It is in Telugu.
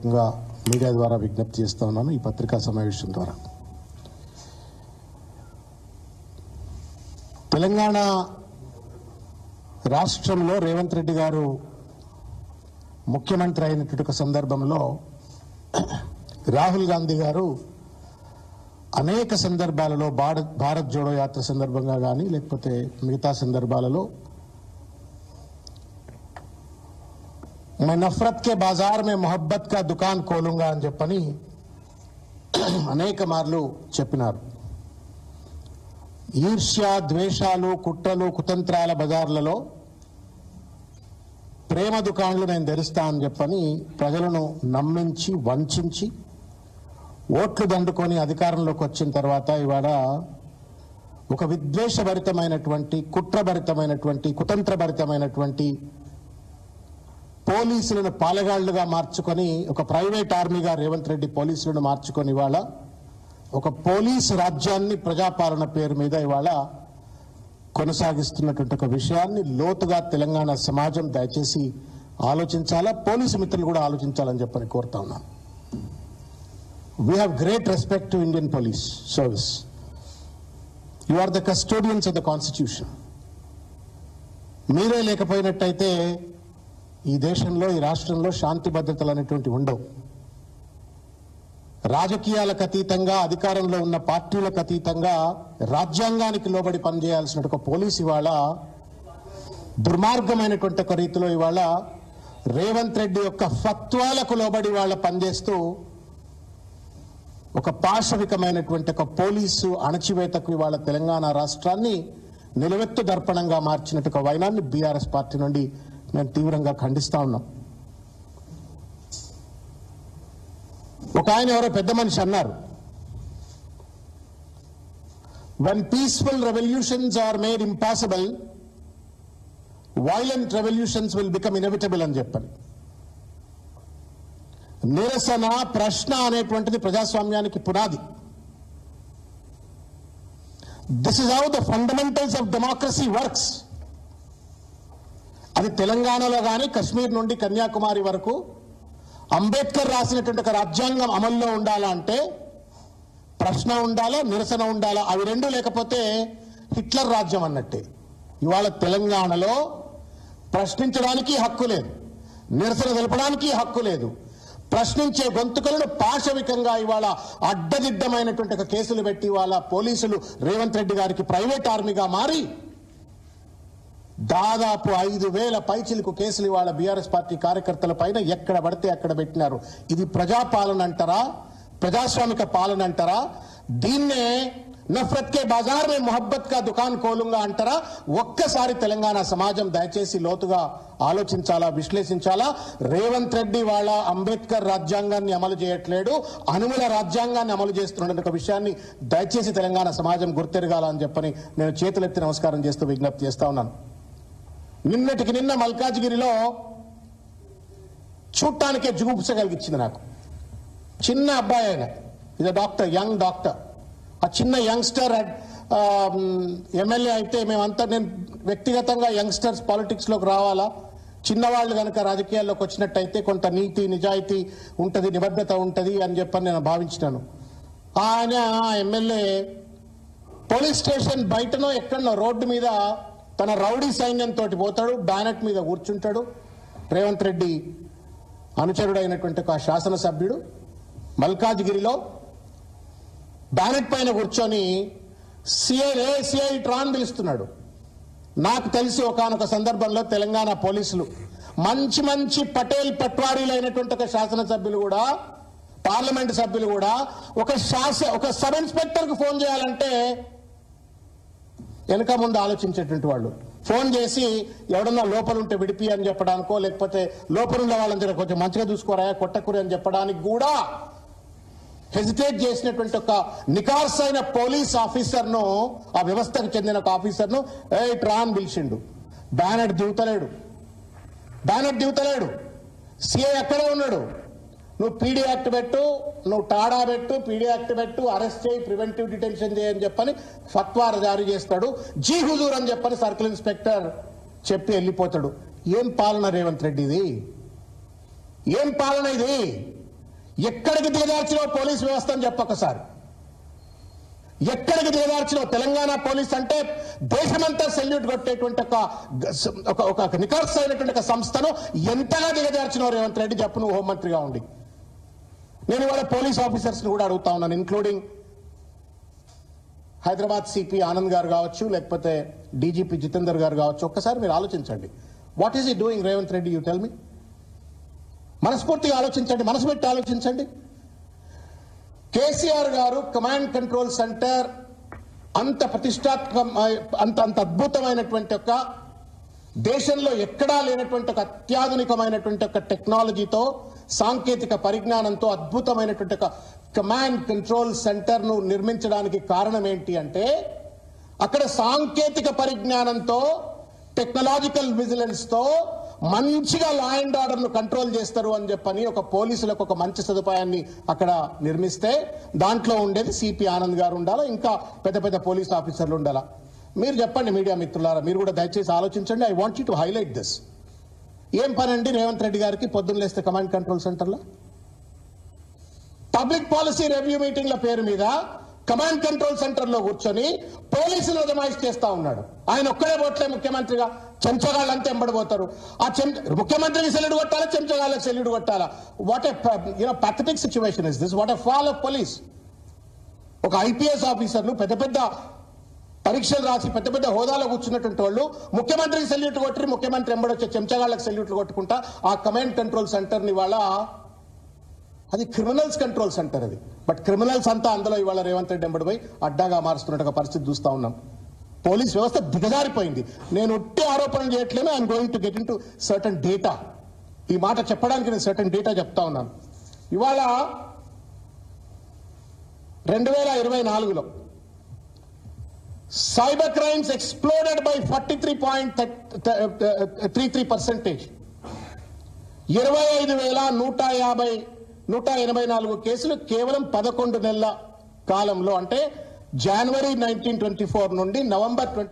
సభాముఖంగా మీడియా ద్వారా విజ్ఞప్తి చేస్తా ఉన్నాను. ఈ పత్రికా సమావేశం ద్వారా తెలంగాణ రాష్ట్రంలో రేవంత్ రెడ్డి గారు ముఖ్యమంత్రి అయినటువంటి సందర్భంలో రాహుల్ గాంధీ గారు అనేక సందర్భాలలో భారత్ జోడో యాత్ర సందర్భంగా కానీ లేకపోతే మిగతా సందర్భాలలో मैं नफरत के बाजार में मोहब्बत का दुकान खोलूंगा అని చెప్పని అనేక మార్లు చెప్పినారు. ఈర్ష్య, ద్వేషాలు, కుట్రలు, కుతంత్రాల బజార్లలో ప్రేమ దుకాణాలు నేను తెరుస్తా అని చెప్పని ప్రజలను నమ్మించి వంచించి ఓట్లు దండుకొని అధికారంలోకి వచ్చిన తర్వాత ఇవాళ ఒక విద్వేషభరితమైనటువంటి, కుట్రభరితమైనటువంటి, కుతంత్రభరితమైనటువంటి పోలీసులను పాలగాళ్లుగా మార్చుకొని ఒక ప్రైవేట్ ఆర్మీగా రేవంత్ రెడ్డి పోలీసులను మార్చుకొని ఇవాళ ఒక పోలీసు రాజ్యాన్ని ప్రజాపాలన పేరు మీద ఇవాళ కొనసాగిస్తున్నటువంటి ఒక విషయాన్ని లోతుగా తెలంగాణ సమాజం దయచేసి ఆలోచించాలా, పోలీసు మిత్రులు కూడా ఆలోచించాలని చెప్పని కోరుతా ఉన్నాను. We have great respect to Indian police service. You are the custodians of the constitution. మీరే లేకపోయినట్టయితే ఈ దేశంలో, ఈ రాష్ట్రంలో శాంతి భద్రతలు అనేటువంటి ఉండవు. రాజకీయాలకు అతీతంగా, అధికారంలో ఉన్న పార్టీలకు అతీతంగా రాజ్యాంగానికి లోబడి పనిచేయాల్సిన ఒక పోలీసు ఇవాళ దుర్మార్గమైనటువంటి ఒక రీతిలో ఇవాళ రేవంత్ రెడ్డి యొక్క ఫత్వాలకు లోబడి వాళ్ళ పనిచేస్తూ ఒక పాశవికమైనటువంటి ఒక పోలీసు అణచివేతకు ఇవాళ తెలంగాణ రాష్ట్రాన్ని నిలవెత్తు దర్పణంగా మార్చినట్టు ఒక వైనాన్ని బీఆర్ఎస్ పార్టీ నుండి మేము తీవ్రంగా ఖండిస్తా ఉన్నాం. ఒక ఆయన ఎవరో పెద్ద మనిషి అన్నారు, when peaceful revolutions are made impossible, violent revolutions will become inevitable అని చెప్పారు. నిరసన, ప్రశ్న అనేటువంటిది ప్రజాస్వామ్యానికి పునాది. This is how the fundamentals of democracy works. అది తెలంగాణలో కానీ, కశ్మీర్ నుండి కన్యాకుమారి వరకు అంబేద్కర్ రాసినటువంటి ఒక రాజ్యాంగం అమల్లో ఉండాలంటే ప్రశ్న ఉండాలా, నిరసన ఉండాలా. అవి రెండు లేకపోతే హిట్లర్ రాజ్యం అన్నట్టే. ఇవాళ తెలంగాణలో ప్రశ్నించడానికి హక్కు లేదు, నిరసన తెలపడానికి హక్కు లేదు. ప్రశ్నించే గొంతుకలను పాశవికంగా ఇవాళ అడ్డదిడ్డమైనటువంటి ఒక కేసులు పెట్టి ఇవాళ పోలీసులు రేవంత్ రెడ్డి గారికి ప్రైవేట్ ఆర్మీగా మారి దాదాపు 5,000 పైచిలకు కేసులు ఇవాళ బీఆర్ఎస్ పార్టీ కార్యకర్తల పైన ఎక్కడ పడితే అక్కడ పెట్టినారు. ఇది ప్రజాపాలన అంటారా, ప్రజాస్వామిక పాలన అంటారా? దీన్నే నఫరత్ కే బాజార్ మే మొహబ్బత్ కా దుకాన్ కోలుంగా అంటారా? ఒక్కసారి తెలంగాణ సమాజం దయచేసి లోతుగా ఆలోచించాలా, విశ్లేషించాలా. రేవంత్ రెడ్డి వాళ్ళ అంబేద్కర్ రాజ్యాంగాన్ని అమలు చేయట్లేడు, అనుముల రాజ్యాంగాన్ని అమలు చేస్తున్న ఒక విషయాన్ని దయచేసి తెలంగాణ సమాజం గుర్తెరగాలని చెప్పని నేను చేతులెత్తి నమస్కారం చేస్తూ విజ్ఞప్తి చేస్తా ఉన్నాను. నిన్నటికి నిన్న మల్కాజ్గిరిలో చూడటానికే జుగుప్స కలిగించింది నాకు. చిన్న అబ్బాయి ఆయన, ఇది డాక్టర్, యంగ్ డాక్టర్. ఆ చిన్న యంగ్స్టర్ ఎమ్మెల్యే అయితే మేమంతా, నేను వ్యక్తిగతంగా యంగ్స్టర్స్ పాలిటిక్స్లోకి రావాలా, చిన్నవాళ్ళు కనుక రాజకీయాల్లోకి వచ్చినట్టయితే కొంత నీతి నిజాయితీ ఉంటుంది, నిబద్ధత ఉంటుంది అని చెప్పని నేను భావించినాను. ఆయన ఎమ్మెల్యే పోలీస్ స్టేషన్ బయటనో ఎక్కడనో రోడ్డు మీద తన రౌడీ సైన్యంతో పోతాడు, బ్యానెట్ మీద కూర్చుంటాడు. రేవంత్ రెడ్డి అనుచరుడు అయినటువంటి ఒక శాసనసభ్యుడు మల్కాజ్గిరిలో బ్యానెట్ పైన కూర్చొని సిఐ ట్రాన్ పిలుస్తున్నాడు. నాకు తెలిసి ఒకానొక సందర్భంలో తెలంగాణ పోలీసులు మంచి మంచి పటేల్ పట్వారీలు అయినటువంటి ఒక శాసనసభ్యులు కూడా, పార్లమెంటు సభ్యులు కూడా ఒక సబ్ ఇన్స్పెక్టర్ కు ఫోన్ చేయాలంటే వెనక ముందు ఆలోచించేటువంటి వాళ్ళు. ఫోన్ చేసి ఎవడన్నా లోపల ఉంటే విడిపి అని చెప్పడానికో, లేకపోతే లోపల ఉన్న వాళ్ళని కొంచెం మంచిగా చూసుకోరా, కొట్టకూరి అని చెప్పడానికి కూడా హెజిటేట్ చేసినటువంటి ఒక నికార్సైన పోలీస్ ఆఫీసర్ను, ఆ వ్యవస్థకు చెందిన ఒక ఆఫీసర్ను ట్రాన్ పిలిచిండు. బ్యానెట్ దిగుతలేడు. సిఐ అక్కడే ఉన్నాడు. నువ్వు పీడీ యాక్ట్ పెట్టు, నువ్వు టాడా పెట్టు, పీడీ యాక్ట్ పెట్టు, అరెస్ట్ చేయి, ప్రివెంటివ్ డిటెన్షన్ చేయని చెప్పని ఫత్వా జారీ చేస్తాడు. జీ హుజూర్ అని చెప్పని సర్కిల్ ఇన్స్పెక్టర్ చెప్పి వెళ్ళిపోతాడు. ఏం పాలన రేవంత్ రెడ్డిది? ఏం పాలన ఇది? ఎక్కడికి దిగజార్చినో పోలీస్ వ్యవస్థ అని చెప్పొకసారి. ఎక్కడికి దిగజార్చినో తెలంగాణ పోలీస్ అంటే దేశమంతా సెల్యూట్ కొట్టేటువంటి ఒక నిఖార్స్ అయినటువంటి ఒక సంస్థను ఎంతగా దిగజార్చినో రేవంత్ రెడ్డి చెప్పు నువ్వు హోంమంత్రిగా ఉండి. నేను ఇవాళ పోలీస్ ఆఫీసర్స్ ని కూడా అడుగుతా ఉన్నాను, ఇంక్లూడింగ్ హైదరాబాద్ సిపి ఆనంద్ గారు కావచ్చు, లేకపోతే డీజీపీ జితేందర్ గారు కావచ్చు. ఒక్కసారి మీరు ఆలోచించండి, వాట్ ఈస్ ఈ doing Revanth Reddy, you tell me. మనస్ఫూర్తిగా ఆలోచించండి, మనసు పెట్టి ఆలోచించండి. కేసీఆర్ గారు కమాండ్ కంట్రోల్ సెంటర్ అంత అంత అద్భుతమైనటువంటి ఒక దేశంలో ఎక్కడా లేనటువంటి ఒక అత్యాధునికమైనటువంటి ఒక టెక్నాలజీతో, సాంకేతిక పరిజ్ఞానంతో అద్భుతమైనటువంటి ఒక కమాండ్ కంట్రోల్ సెంటర్ ను నిర్మించడానికి కారణం ఏంటి అంటే, అక్కడ సాంకేతిక పరిజ్ఞానంతో, టెక్నాలజికల్ విజిలెన్స్ తో మంచిగా లా అండ్ ఆర్డర్ ను కంట్రోల్ చేస్తారు అని చెప్పని ఒక పోలీసులకు ఒక మంచి సదుపాయాన్ని అక్కడ నిర్మిస్తే, దాంట్లో ఉండేది సిపి ఆనంద్ గారు ఉండాలా, ఇంకా పెద్ద పెద్ద పోలీస్ ఆఫీసర్లు ఉండాలా. మీరు చెప్పండి మీడియా మిత్రులారా, మీరు కూడా దయచేసి ఆలోచించండి. I want you to highlight this. ఏం పని అండి రేవంత్ రెడ్డి గారికి పొద్దున్న లేస్తే కమాండ్ కంట్రోల్ సెంటర్లో? పబ్లిక్ పాలసీ రివ్యూ మీటింగ్ల పేరు మీద కమాండ్ కంట్రోల్ సెంటర్ లో కూర్చొని పోలీసులు అజమాయిష్ చేస్తా ఉన్నాడు. ఆయన ఒక్కడే పోట్లే ముఖ్యమంత్రిగా, చెంచగాళ్ళంతా ఎంబడిపోతారు. ఆ ముఖ్యమంత్రికి సెల్యూట్ కొట్టాలా, చెంచగాళ్ళకి సెల్యూట్ కొట్టాలా? What a pathetic situation is this, what a fall of police. ఒక ఐపీఎస్ ఆఫీసర్లు పెద్ద పెద్ద పరీక్షలు రాసి పెద్ద పెద్ద హోదాలో కూర్చున్నటువంటి వాళ్ళు ముఖ్యమంత్రికి సెల్యూట్ కొట్టి, ముఖ్యమంత్రి ఎంబడొచ్చే చెంచగాళ్ళకి సెల్యూట్లు కొట్టుకుంటా ఆ కమాండ్ కంట్రోల్ సెంటర్ ని ఇవాళ అది క్రిమినల్స్ కంట్రోల్ సెంటర్ అది. బట్ క్రిమినల్స్ అంతా అందులో ఇవాళ రేవంత్ రెడ్డి ఎంబడిపోయి అడ్డాగా మారుస్తున్నట్టు పరిస్థితి చూస్తా ఉన్నాం. పోలీస్ వ్యవస్థ దిగజారిపోయింది. నేను ఒట్టి ఆరోపణలు చేయట్లేదు, I'm going to get in to certain data. ఈ మాట చెప్పడానికి నేను సర్టన్ డేటా చెప్తా ఉన్నాను. ఇవాళ 2024లో సైబర్ క్రైమ్స్ ఎక్స్ప్లోడెడ్ బై 43.33%. 25,184 కేసులు కేవలం 11 నెలల కాలంలో, అంటే జనవరి 1924 నుండి నవంబర్ 20